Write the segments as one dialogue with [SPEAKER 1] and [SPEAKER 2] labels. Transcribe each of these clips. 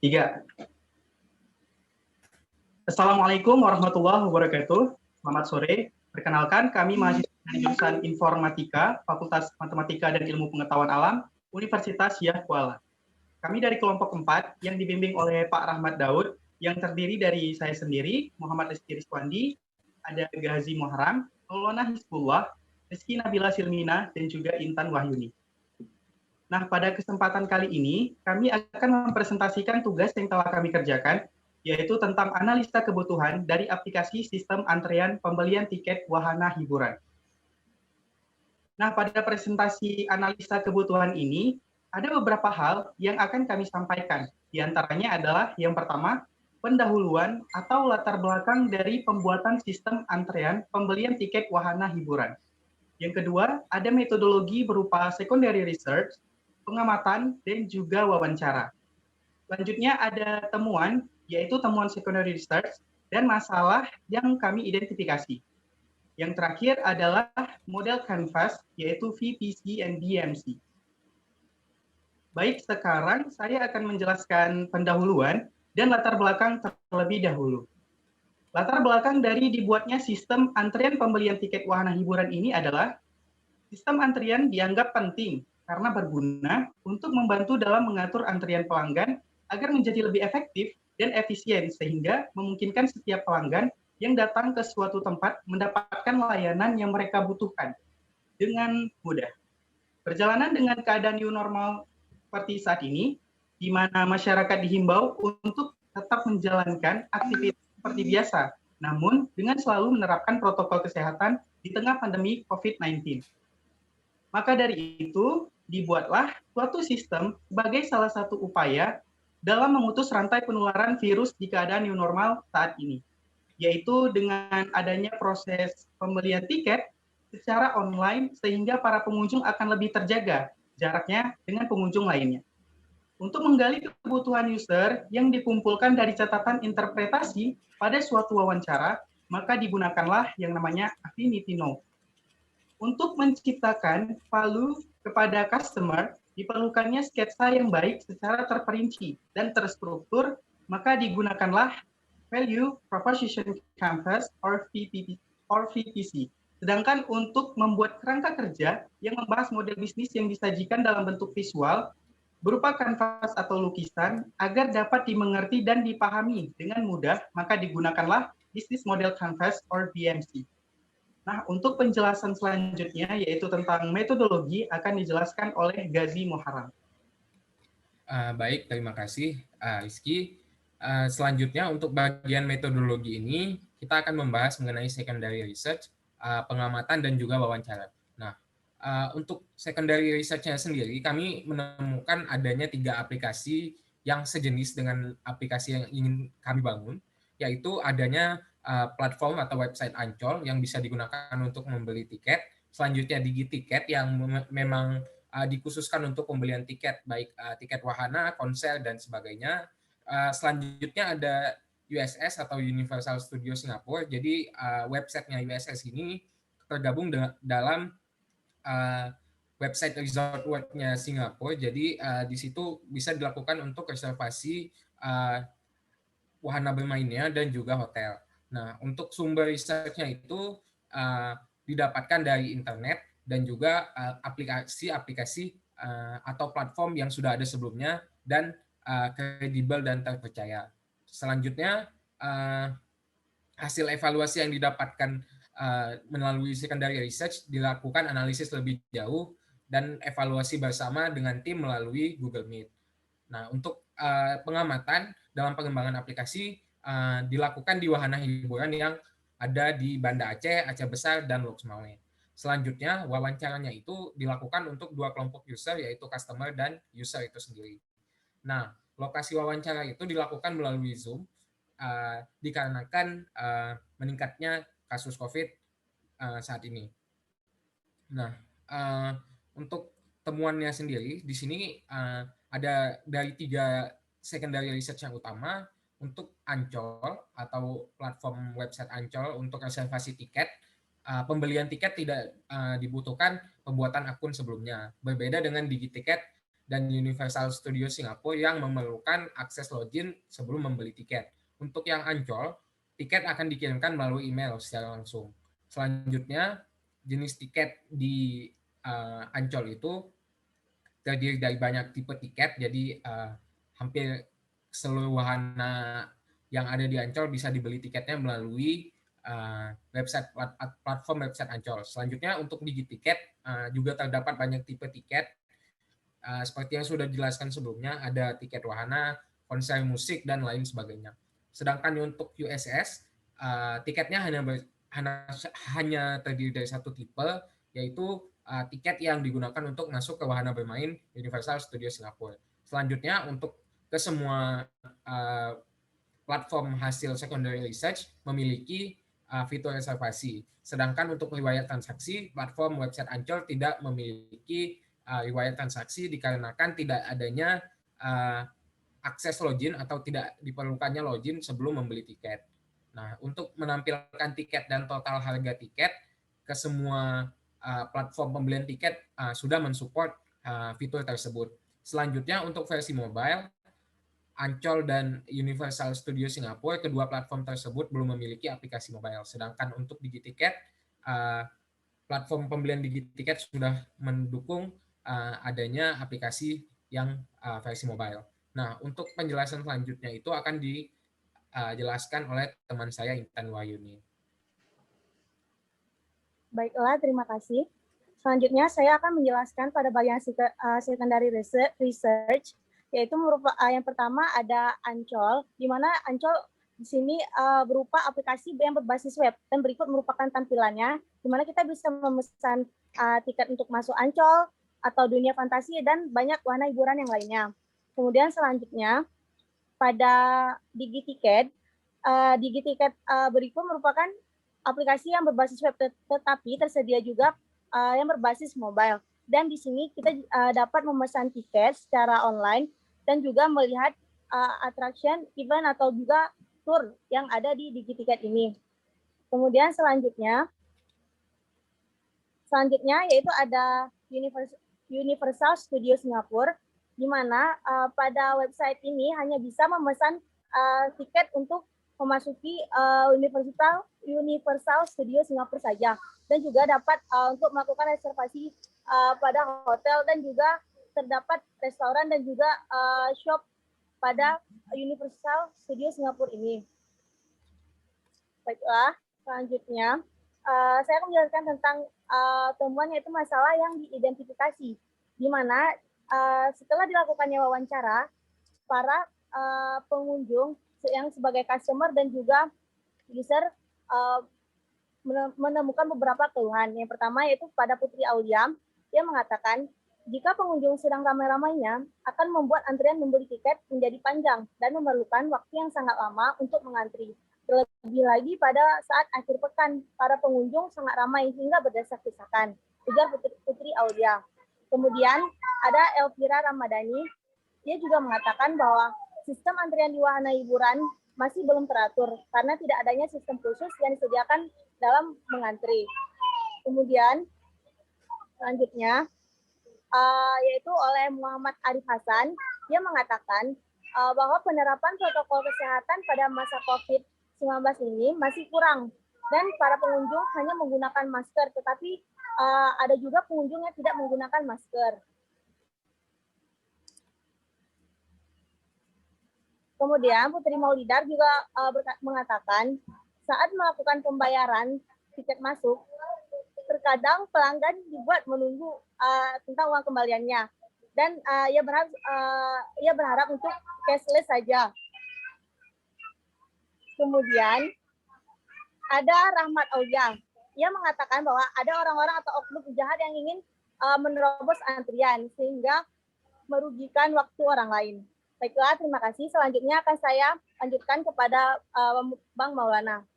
[SPEAKER 1] Tiga. Assalamualaikum warahmatullahi wabarakatuh. Selamat sore. Perkenalkan, kami mahasiswa dari jurusan Informatika, Fakultas Matematika dan Ilmu Pengetahuan Alam, Universitas Yah Kuala. Kami dari kelompok 4 yang dibimbing oleh Pak Rahmat Daud, yang terdiri dari saya sendiri, Muhammad Rizky Rizkwandi, ada Ghazi Muharram, Maulana Hizbullah, Rizky Nabila Silmina, dan juga Intan Wahyuni. Nah, pada kesempatan kali ini, kami akan mempresentasikan tugas yang telah kami kerjakan, yaitu tentang analisa kebutuhan dari aplikasi sistem antrean pembelian tiket wahana hiburan. Nah, pada presentasi analisa kebutuhan ini, ada beberapa hal yang akan kami sampaikan. Di antaranya adalah yang pertama, pendahuluan atau latar belakang dari pembuatan sistem antrean pembelian tiket wahana hiburan. Yang kedua, ada metodologi berupa secondary research, pengamatan, dan juga wawancara. Selanjutnya ada temuan, yaitu temuan secondary research, dan masalah yang kami identifikasi. Yang terakhir adalah model canvas, yaitu VPC and DMC. Baik, sekarang saya akan menjelaskan pendahuluan dan latar belakang terlebih dahulu. Latar belakang dari dibuatnya sistem antrian pembelian tiket wahana hiburan ini adalah sistem antrian dianggap penting karena berguna untuk membantu dalam mengatur antrian pelanggan agar menjadi lebih efektif dan efisien sehingga memungkinkan setiap pelanggan yang datang ke suatu tempat mendapatkan layanan yang mereka butuhkan dengan mudah. Perjalanan dengan keadaan new normal seperti saat ini, di mana masyarakat dihimbau untuk tetap menjalankan aktivitas seperti biasa, namun dengan selalu menerapkan protokol kesehatan di tengah pandemi COVID-19. Maka dari itu, dibuatlah suatu sistem sebagai salah satu upaya dalam memutus rantai penularan virus di keadaan new normal saat ini, yaitu dengan adanya proses pembelian tiket secara online sehingga para pengunjung akan lebih terjaga jaraknya dengan pengunjung lainnya. Untuk menggali kebutuhan user yang dikumpulkan dari catatan interpretasi pada suatu wawancara, maka digunakanlah yang namanya affinity note. Untuk menciptakan value kepada customer, diperlukannya sketsa yang baik secara terperinci dan terstruktur, maka digunakanlah Value Proposition Canvas or VPC. Sedangkan untuk membuat kerangka kerja yang membahas model bisnis yang disajikan dalam bentuk visual, berupa kanvas atau lukisan, agar dapat dimengerti dan dipahami dengan mudah, maka digunakanlah Business Model Canvas or BMC. Nah, untuk penjelasan selanjutnya, yaitu tentang metodologi, akan dijelaskan oleh Ghazi Muharram.
[SPEAKER 2] Baik, terima kasih, Rizky. Selanjutnya, untuk bagian metodologi ini, kita akan membahas mengenai secondary research, pengamatan, dan juga wawancara. Nah, untuk secondary research-nya sendiri, kami menemukan adanya 3 aplikasi yang sejenis dengan aplikasi yang ingin kami bangun, yaitu adanya platform atau website Ancol yang bisa digunakan untuk membeli tiket, selanjutnya DigiTiket yang memang dikhususkan untuk pembelian tiket, baik tiket wahana, konser, dan sebagainya. Selanjutnya ada USS atau Universal Studio Singapore. Jadi websitenya USS ini tergabung dalam website Resort World-nya Singapura. Jadi di situ bisa dilakukan untuk reservasi wahana bermainnya dan juga hotel. Nah, untuk sumber research-nya itu didapatkan dari internet dan juga aplikasi-aplikasi atau platform yang sudah ada sebelumnya dan kredibel dan terpercaya. Selanjutnya, hasil evaluasi yang didapatkan melalui secondary research dilakukan analisis lebih jauh dan evaluasi bersama dengan tim melalui Google Meet. Nah, untuk pengamatan dalam pengembangan aplikasi dilakukan di wahana hiburan yang ada di Banda Aceh, Aceh Besar, dan Loksmawe. Selanjutnya, wawancaranya itu dilakukan untuk 2 kelompok user, yaitu customer dan user itu sendiri. Nah, lokasi wawancara itu dilakukan melalui Zoom, dikarenakan meningkatnya kasus COVID saat ini. Nah, untuk temuannya sendiri, di sini ada dari 3 secondary research yang utama. Untuk Ancol atau platform website Ancol untuk reservasi tiket, pembelian tiket tidak dibutuhkan pembuatan akun sebelumnya. Berbeda dengan DigiTiket dan Universal Studio Singapura yang memerlukan akses login sebelum membeli tiket. Untuk yang Ancol, tiket akan dikirimkan melalui email secara langsung. Selanjutnya, jenis tiket di Ancol itu terdiri dari banyak tipe tiket, jadi hampir seluruh wahana yang ada di Ancol bisa dibeli tiketnya melalui platform website Ancol. Selanjutnya untuk Digitiket juga terdapat banyak tipe tiket. Seperti yang sudah dijelaskan sebelumnya, ada tiket wahana, konser musik, dan lain sebagainya. Sedangkan untuk USS, tiketnya hanya terdiri dari satu tipe, yaitu tiket yang digunakan untuk masuk ke wahana bermain Universal Studio Singapura. Selanjutnya, untuk ke semua platform hasil secondary research memiliki fitur reservasi. Sedangkan untuk riwayat transaksi, platform website Ancol tidak memiliki riwayat transaksi dikarenakan tidak adanya akses login atau tidak diperlukannya login sebelum membeli tiket. Nah, untuk menampilkan tiket dan total harga tiket ke semua platform pembelian tiket sudah mensupport fitur tersebut. Selanjutnya untuk versi mobile, Ancol dan Universal Studio Singapura, kedua platform tersebut belum memiliki aplikasi mobile. Sedangkan untuk Digitiket, platform pembelian Digitiket sudah mendukung adanya aplikasi yang versi mobile. Nah, untuk penjelasan selanjutnya itu akan dijelaskan oleh teman saya Intan Wahyuni.
[SPEAKER 3] Baiklah, terima kasih. Selanjutnya saya akan menjelaskan pada bagian secondary research, yaitu yang pertama ada Ancol, di mana Ancol di sini berupa aplikasi yang berbasis web, dan berikut merupakan tampilannya, di mana kita bisa memesan tiket untuk masuk Ancol, atau dunia fantasi, dan banyak wahana hiburan yang lainnya. Kemudian selanjutnya, pada Digitiket, berikut merupakan aplikasi yang berbasis web, tetapi tersedia juga yang berbasis mobile. Dan di sini kita dapat memesan tiket secara online dan juga melihat attraction, event, atau juga tour yang ada di Digitiket ini. Kemudian selanjutnya yaitu ada Universal Studio Singapura, di mana pada website ini hanya bisa memesan tiket untuk memasuki Universal Studio Singapura saja, dan juga dapat untuk melakukan reservasi pada hotel, dan juga terdapat restoran dan juga shop pada Universal Studio Singapura ini. Baiklah, selanjutnya saya akan menjelaskan tentang temuan, yaitu masalah yang diidentifikasi, di mana setelah dilakukannya wawancara, para pengunjung yang sebagai customer dan juga user menemukan beberapa keluhan. Yang pertama yaitu pada Putri Aulia, dia mengatakan jika pengunjung sedang ramai-ramainya akan membuat antrian membeli tiket menjadi panjang dan memerlukan waktu yang sangat lama untuk mengantri. Terlebih lagi pada saat akhir pekan, para pengunjung sangat ramai hingga berdesak-desakan, ujar Putri Aulia. Kemudian ada Elvira Ramadhani, dia juga mengatakan bahwa sistem antrian di wahana hiburan masih belum teratur karena tidak adanya sistem khusus yang disediakan dalam mengantri. Kemudian selanjutnya yaitu oleh Muhammad Arif Hasan, dia mengatakan bahwa penerapan protokol kesehatan pada masa COVID-19 ini masih kurang dan para pengunjung hanya menggunakan masker, tetapi ada juga pengunjung yang tidak menggunakan masker. Kemudian Putri Maulidar juga mengatakan saat melakukan pembayaran tiket masuk, terkadang pelanggan dibuat menunggu tentang uang kembaliannya, dan ia berharap untuk cashless saja. Kemudian ada Rahmat Aulia, ia mengatakan bahwa ada orang-orang atau oknum jahat yang ingin menerobos antrian sehingga merugikan waktu orang lain. Baiklah, terima kasih. Selanjutnya akan saya lanjutkan kepada Bang Maulana.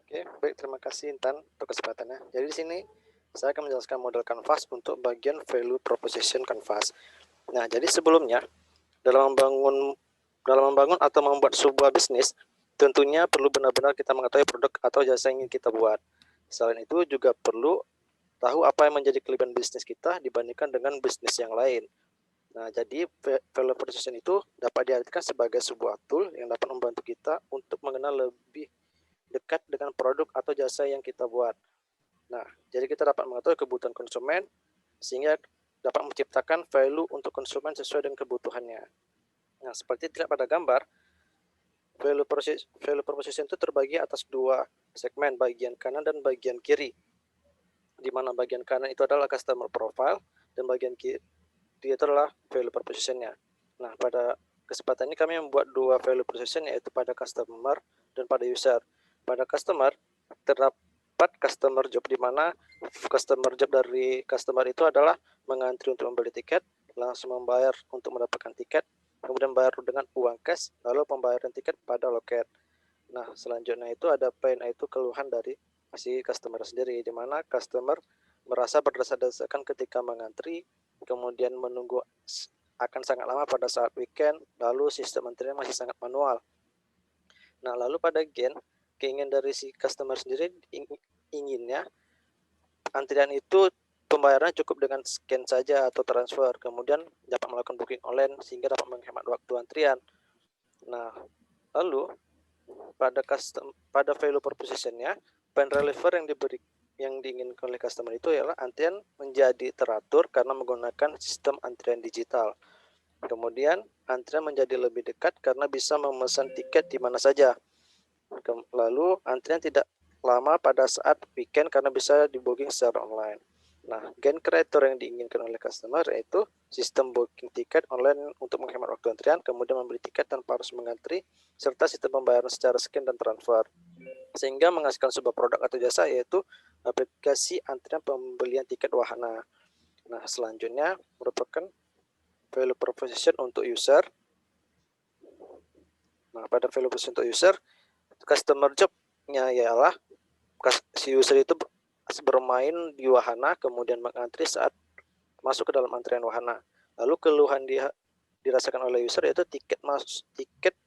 [SPEAKER 4] Oke, baik, terima kasih Intan untuk kesempatannya. Jadi di sini saya akan menjelaskan model Canvas untuk bagian value proposition Canvas. Nah, jadi sebelumnya dalam membangun atau membuat sebuah bisnis, tentunya perlu benar-benar kita mengetahui produk atau jasa yang ingin kita buat. Selain itu juga perlu tahu apa yang menjadi kelebihan bisnis kita dibandingkan dengan bisnis yang lain. Nah, jadi value proposition itu dapat diartikan sebagai sebuah tool yang dapat membantu kita untuk mengenal lebih dekat dengan produk atau jasa yang kita buat. Nah, jadi kita dapat mengetahui kebutuhan konsumen sehingga dapat menciptakan value untuk konsumen sesuai dengan kebutuhannya. Nah, seperti terlihat pada gambar, value proposition itu terbagi atas dua segmen, bagian kanan dan bagian kiri. Di mana bagian kanan itu adalah customer profile dan bagian kiri itu adalah value proposition-nya. Nah, pada kesempatan ini kami membuat dua value proposition, yaitu pada customer dan pada user. Pada customer terdapat customer job, di mana customer job dari customer itu adalah mengantri untuk membeli tiket, langsung membayar untuk mendapatkan tiket, kemudian bayar dengan uang cash, lalu pembayaran tiket pada loket. Nah, selanjutnya itu ada pain, yaitu keluhan dari si customer sendiri, di mana customer merasa berdesak-desakan ketika mengantri, kemudian menunggu akan sangat lama pada saat weekend, lalu sistem antrian masih sangat manual. Nah, lalu pada gain, keinginan dari si customer sendiri inginnya antrian itu pembayarannya cukup dengan scan saja atau transfer, kemudian dapat melakukan booking online sehingga dapat menghemat waktu antrian. Nah, lalu pada value proposition-nya, pain reliever yang diinginkan oleh customer itu ialah antrian menjadi teratur karena menggunakan sistem antrian digital. Kemudian antrian menjadi lebih dekat karena bisa memesan tiket di mana saja. Lalu antrian tidak lama pada saat weekend karena bisa di-booking secara online. Nah, gain creator yang diinginkan oleh customer yaitu sistem booking tiket online untuk menghemat waktu antrian, kemudian membeli tiket tanpa harus mengantri, serta sistem pembayaran secara scan dan transfer, sehingga menghasilkan sebuah produk atau jasa yaitu aplikasi antrian pembelian tiket wahana. Nah, selanjutnya merupakan value proposition untuk user. Nah, pada value proposition untuk user, customer job-nya ialah si user itu bermain di wahana, kemudian mengantri saat masuk ke dalam antrian wahana. Lalu keluhan dirasakan oleh user yaitu tiket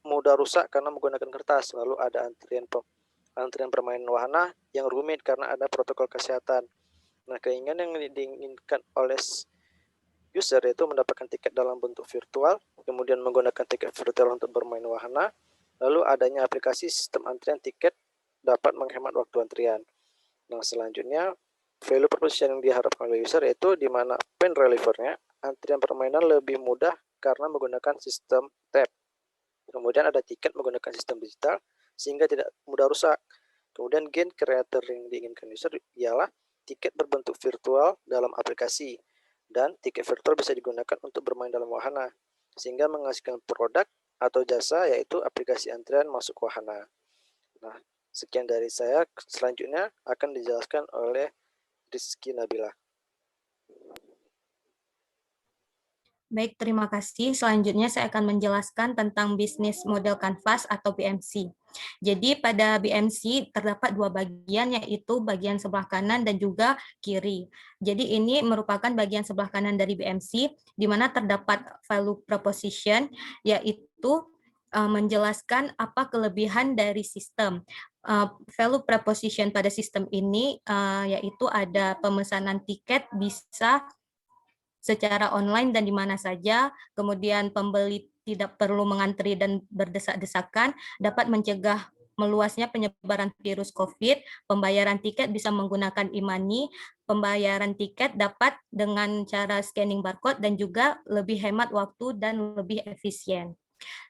[SPEAKER 4] mudah rusak karena menggunakan kertas. Lalu ada antrian permainan wahana yang rumit karena ada protokol kesehatan. Nah, keinginan yang diinginkan oleh user yaitu mendapatkan tiket dalam bentuk virtual, kemudian menggunakan tiket virtual untuk bermain wahana, lalu adanya aplikasi sistem antrian tiket dapat menghemat waktu antrian. Nah, selanjutnya value proposition yang diharapkan oleh user yaitu di mana pain reliever-nya antrian permainan lebih mudah karena menggunakan sistem tap. Kemudian ada tiket menggunakan sistem digital sehingga tidak mudah rusak. Kemudian gain creator yang diinginkan user ialah tiket berbentuk virtual dalam aplikasi, dan tiket virtual bisa digunakan untuk bermain dalam wahana sehingga menghasilkan produk atau jasa yaitu aplikasi antrian masuk wahana. Nah, sekian dari saya, selanjutnya akan dijelaskan oleh Rizky Nabila.
[SPEAKER 5] Baik, terima kasih. Selanjutnya saya akan menjelaskan tentang bisnis model kanvas atau BMC. Jadi pada BMC terdapat dua bagian, yaitu bagian sebelah kanan dan juga kiri. Jadi ini merupakan bagian sebelah kanan dari BMC, di mana terdapat value proposition, yaitu menjelaskan apa kelebihan dari sistem. Value proposition pada sistem ini yaitu ada pemesanan tiket bisa secara online dan di mana saja, kemudian pembeli tidak perlu mengantri dan berdesak-desakan, dapat mencegah meluasnya penyebaran virus COVID, pembayaran tiket bisa menggunakan e-money, pembayaran tiket dapat dengan cara scanning barcode dan juga lebih hemat waktu dan lebih efisien.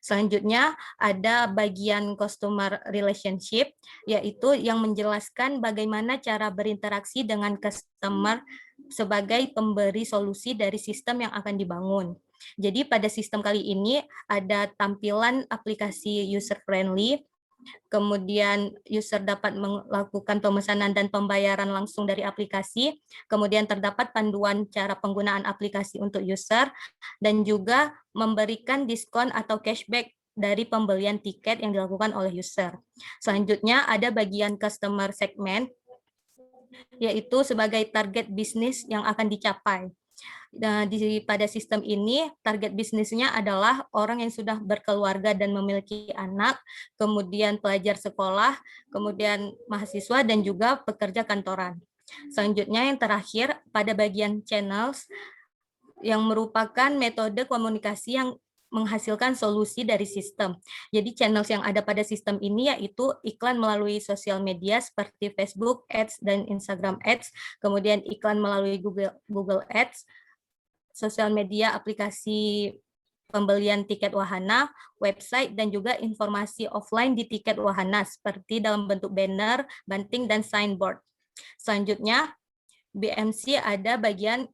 [SPEAKER 5] Selanjutnya ada bagian customer relationship, yaitu yang menjelaskan bagaimana cara berinteraksi dengan customer sebagai pemberi solusi dari sistem yang akan dibangun. Jadi pada sistem kali ini ada tampilan aplikasi user friendly, kemudian user dapat melakukan pemesanan dan pembayaran langsung dari aplikasi, kemudian terdapat panduan cara penggunaan aplikasi untuk user, dan juga memberikan diskon atau cashback dari pembelian tiket yang dilakukan oleh user. Selanjutnya ada bagian customer segment, yaitu sebagai target bisnis yang akan dicapai. Nah, pada sistem ini target bisnisnya adalah orang yang sudah berkeluarga dan memiliki anak, kemudian pelajar sekolah, kemudian mahasiswa dan juga pekerja kantoran. Selanjutnya yang terakhir pada bagian channels yang merupakan metode komunikasi yang menghasilkan solusi dari sistem. Jadi channels yang ada pada sistem ini yaitu iklan melalui sosial media seperti Facebook Ads dan Instagram Ads, kemudian iklan melalui Google Ads, sosial media aplikasi pembelian tiket wahana, website, dan juga informasi offline di tiket wahana seperti dalam bentuk banner, banting, dan signboard. Selanjutnya, BMC ada bagian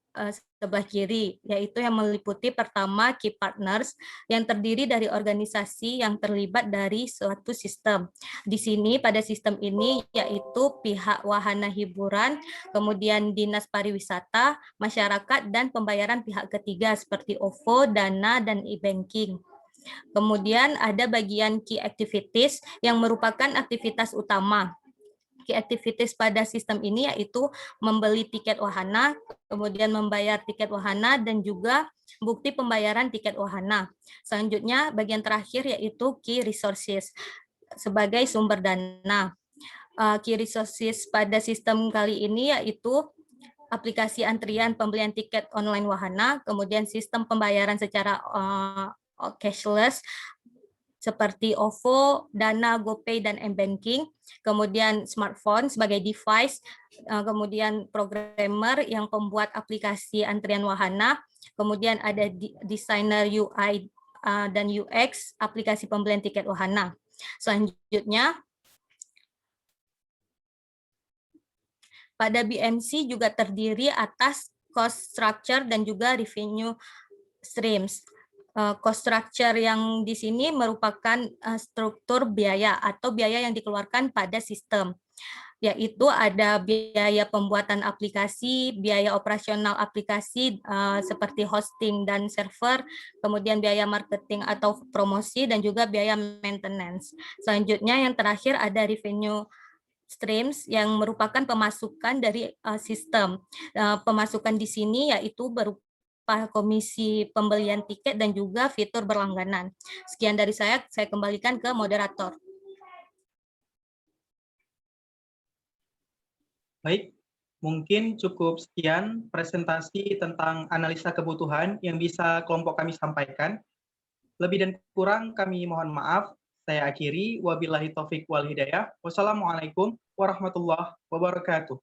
[SPEAKER 5] sebelah kiri, yaitu yang meliputi pertama key partners yang terdiri dari organisasi yang terlibat dari suatu sistem. Di sini pada sistem ini yaitu pihak wahana hiburan, kemudian dinas pariwisata, masyarakat, dan pembayaran pihak ketiga seperti OVO, Dana, dan e-banking. Kemudian ada bagian key activities yang merupakan aktivitas utama. Key activities pada sistem ini yaitu membeli tiket wahana, kemudian membayar tiket wahana, dan juga bukti pembayaran tiket wahana. Selanjutnya, bagian terakhir yaitu key resources sebagai sumber dana. Key resources pada sistem kali ini yaitu aplikasi antrian pembelian tiket online wahana, kemudian sistem pembayaran secara cashless, seperti OVO, Dana, GoPay, dan m-banking, kemudian smartphone sebagai device, kemudian programmer yang pembuat aplikasi antrian wahana, kemudian ada desainer UI dan UX aplikasi pembelian tiket wahana. Selanjutnya, pada BMC juga terdiri atas cost structure dan juga revenue streams. Cost structure yang di sini merupakan struktur biaya atau biaya yang dikeluarkan pada sistem, yaitu ada biaya pembuatan aplikasi, biaya operasional aplikasi seperti hosting dan server, kemudian biaya marketing atau promosi, dan juga biaya maintenance. Selanjutnya yang terakhir ada revenue streams yang merupakan pemasukan dari sistem. Pemasukan di sini yaitu berupa komisi pembelian tiket dan juga fitur berlangganan. Sekian dari saya kembalikan ke moderator.
[SPEAKER 1] Baik, mungkin cukup sekian presentasi tentang analisa kebutuhan yang bisa kelompok kami sampaikan. Lebih dan kurang kami mohon maaf. Saya akhiri. Wabillahi taufik wal hidayah. Wassalamualaikum warahmatullahi wabarakatuh.